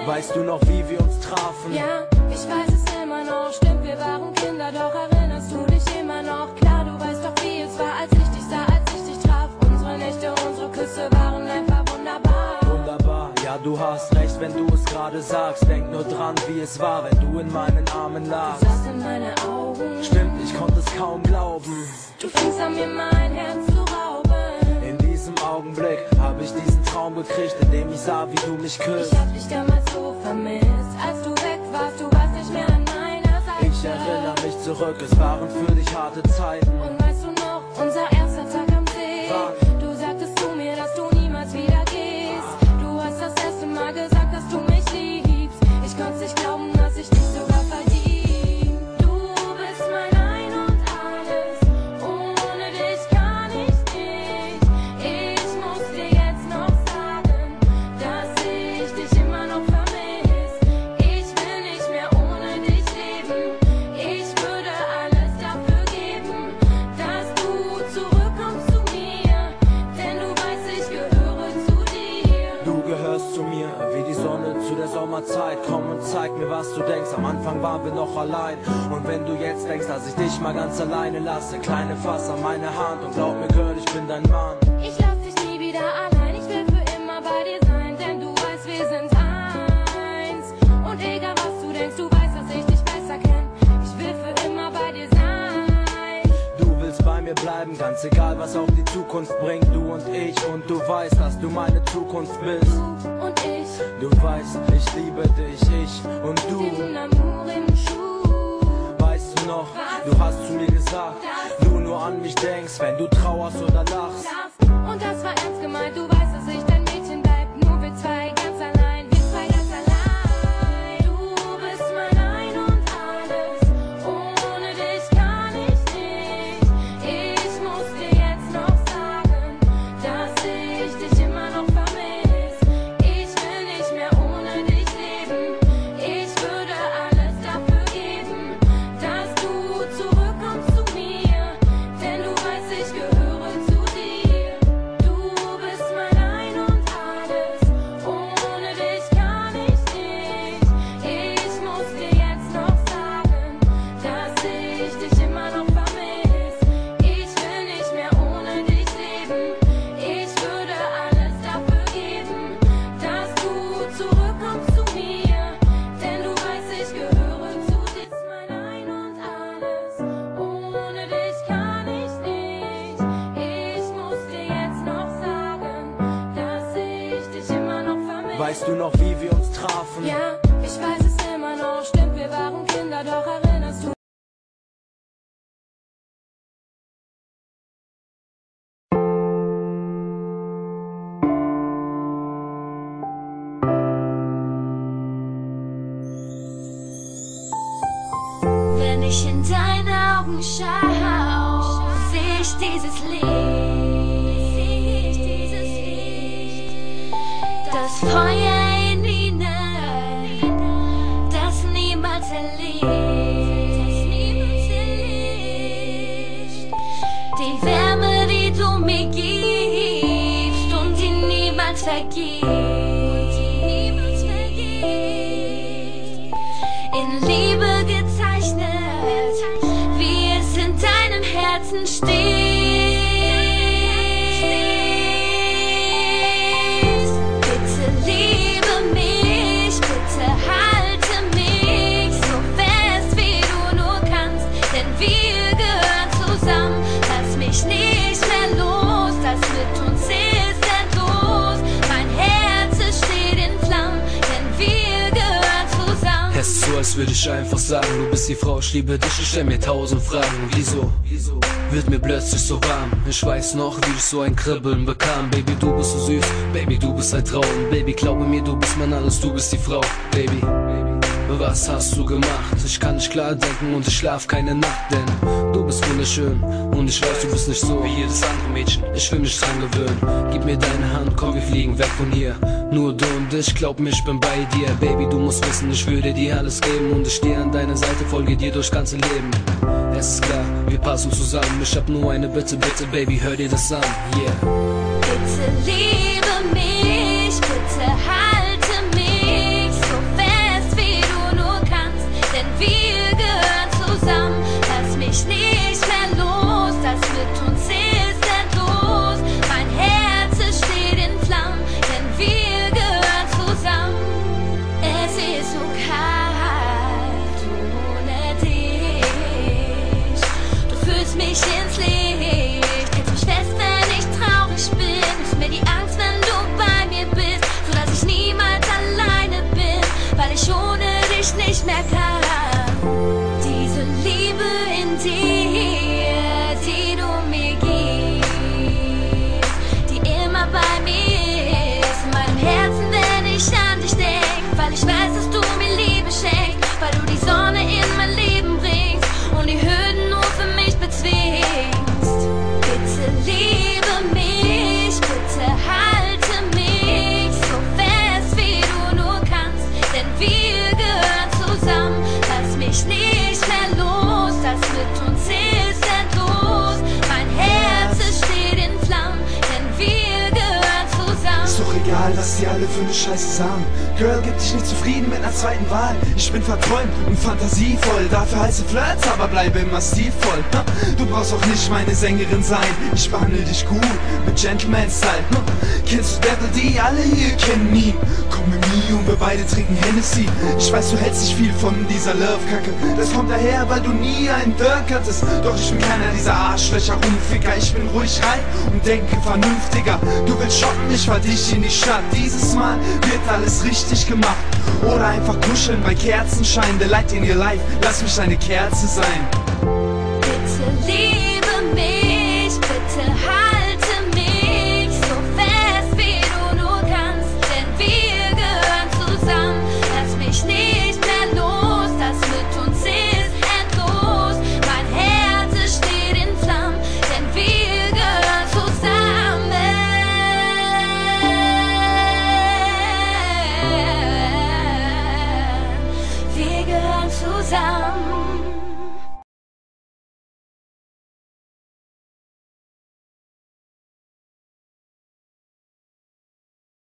Weißt du noch, wie wir uns trafen? Ja, ich weiß es immer noch. Stimmt, wir waren Kinder, doch erinnerst du dich immer noch? Klar, du weißt doch, wie es war, als ich dich sah, als ich dich traf. Unsere Nächte, unsere Küsse waren einfach wunderbar. Wunderbar, ja, du hast recht, wenn du es gerade sagst. Denk nur dran, wie es war, wenn du in meinen Armen lagst. Du sahst in meine Augen. Stimmt, ich konnte es kaum glauben. Du fingst an, mir mein Herz zu rauben. In diesem Augenblick hab ich diesen Traum gekriegt, in dem ich sah, wie du mich küsst. Ich hab dich damals so vermisst, als du weg warst, du warst nicht mehr an meiner Seite. Ich erinnere mich zurück, es waren für dich harte Zeiten. Und weißt du noch, unser erster Tag am See? Wann? Du sagtest zu mir, dass du niemals wieder gehst. Du hast das erste Mal gesagt, dass du mich liebst. Ich konnte nicht glauben, dass ich dich sogar verdient. Du bist mein Ein und Alles, ohne dich kann ich nicht. Ich muss dir jetzt noch sagen, dass ich dich immer noch vermiss. Ich will nicht mehr ohne dich leben. Ich würde alles dafür geben, dass du zurückkommst zu mir. Denn du weißt, ich gehöre zu dir. Du gehörst zu mir, wie die Sonne zu der Sommerzeit. Komm und zeig mir, was du denkst. Am Anfang waren wir noch allein. Und wenn du jetzt denkst, dass ich dich mal ganz alleine lasse, kleine Fass an meine Hand und glaub mir, Girl, ich bin dein Mann. Ich lass dich nie wieder allein, ich will für immer bei dir sein, denn du weißt, wir sind eins. Und egal was du denkst, du weißt, dass ich dich besser kenn. Ich will für immer bei dir sein. Du willst bei mir bleiben, ganz egal, was auch die Zukunft bringt. Du und du weißt, dass du meine Zukunft bist. Du und ich, Du weißt, ich liebe dich, ich und du. den Amour im Schuh. Weißt du noch, du hast zu mir gesagt, du nur an mich denkst, wenn du trauerst oder lachst. Und das war ernst gemeint, du weißt, dass ich dein Mädchen bleib. Nur wir zwei ganz allein, wir zwei ganz allein. Du bist mein Ein und Alles, ohne dich kann ich nicht. Ich muss dir jetzt noch sagen, dass ich dich immer noch vermiss. Ich will nicht mehr ohne dich leben. Ich würde alles dafür geben, dass du zurückkommst zu mir. Denn du weißt, ich gehöre zu dir. Du bist mein Ein und Alles, ohne dich kann ich nicht. Ich muss dir jetzt noch sagen, dass ich dich immer noch vermiss. Ich will nicht mehr ohne dich leben. Ich würde alles dafür geben, dass du zurückkommst zu mir. Denn du weißt, ich gehöre zu dir. Du bist mein Ein und Alles, ohne dich kann ich nicht. Ich muss dir jetzt noch sagen, dass ich dich immer noch vermisse. Weißt du noch, wie wir uns trafen? Ja, ich weiß es immer noch. Stimmt, wir waren Kinder, doch erinnerst du? Wenn ich in deine Augen schau, seh ich dieses Licht. Das Feuer in ihnen, das niemals erlischt. Die Wärme, die du mir gibst und die niemals vergisst. In Liebe gezeichnet, wie es in deinem Herzen steht. Bitte liebe mich, bitte halte mich so fest, wie du nur kannst, denn wir gehören zusammen. Lass mich nicht mehr los, das mit uns ist endlos. Mein Herz, es steht in Flammen, denn wir gehören zusammen. Es ist so, als würde ich einfach sagen, du bist die Frau, ich liebe dich, ich stell mir 1000 Fragen. Wieso wird mir plötzlich so warm? Ich weiß noch, wie ich so ein Kribbeln bekam. Baby, du bist so süß, Baby, du bist ein Traum. Baby, glaube mir, du bist mein Alles, du bist die Frau. Baby, was hast du gemacht? Ich kann nicht klar denken und ich schlaf keine Nacht, denn du bist wunderschön und ich weiß, du bist nicht so wie jedes andere Mädchen. Ich will mich dran gewöhnen. Gib mir deine Hand, komm, wir fliegen weg von hier. Nur du und ich, glaub mir, ich bin bei dir. Baby, du musst wissen, ich würde dir alles geben und ich stehe an deiner Seite, folge dir durchs ganze Leben. Es ist klar, wir passen zusammen. Ich hab nur eine Bitte, bitte, Baby, hör dir das an, yeah. Bitte liebe mich, bitte halte mich so mehr kann. Diese Liebe in dir, die du mir gibst, die immer bei mir ist, in meinem Herzen, wenn ich an dich denk, weil ich weiß, dass du mir Liebe schenkst, weil du die Sonne in mein Leben bringst und die Hürden nur für mich bezwingst. Bitte liebe mich, bitte halte mich so fest, wie du nur kannst, denn wir gehören zusammen. Lass mich nicht mehr los, das mit uns ist endlos. Mein Herz, es steht in Flammen, denn wir gehören zusammen. Ist doch egal, was die alle für eine Scheiße sagen. Girl, gib dich nicht zufrieden mit einer zweiten Wahl. Ich bin verträumt und fantasievoll, dafür heiße Flirts, aber bleibe immer stilvoll. Du brauchst auch nicht meine Sängerin sein, ich behandle dich gut, mit Gentleman-Style. Kennst du Devil D? Alle hier kennen ihn. Komm mit mir und wir beide trinken Hennessy. Ich weiß, du hältst nicht viel von dieser Love-Kacke. Das kommt daher, weil du nie einen Dirk hattest. Doch ich bin keiner dieser Arschlöcher, Rumficker. Ich bin ruhig rein und denke vernünftiger. Du willst shoppen, ich fahr dich in die Stadt. Dieses Mal wird alles richtig gemacht. Oder einfach kuscheln bei Kerzenschein. The light in your life, lass mich eine Kerze sein. Bitte liebe mich, bitte halte mich so fest, wie du nur kannst, denn wir gehören zusammen. Lass mich nicht mehr los, das mit uns ist endlos. Mein Herz, es steht in Flammen, denn wir gehören zusammen. Wir gehören zusammen.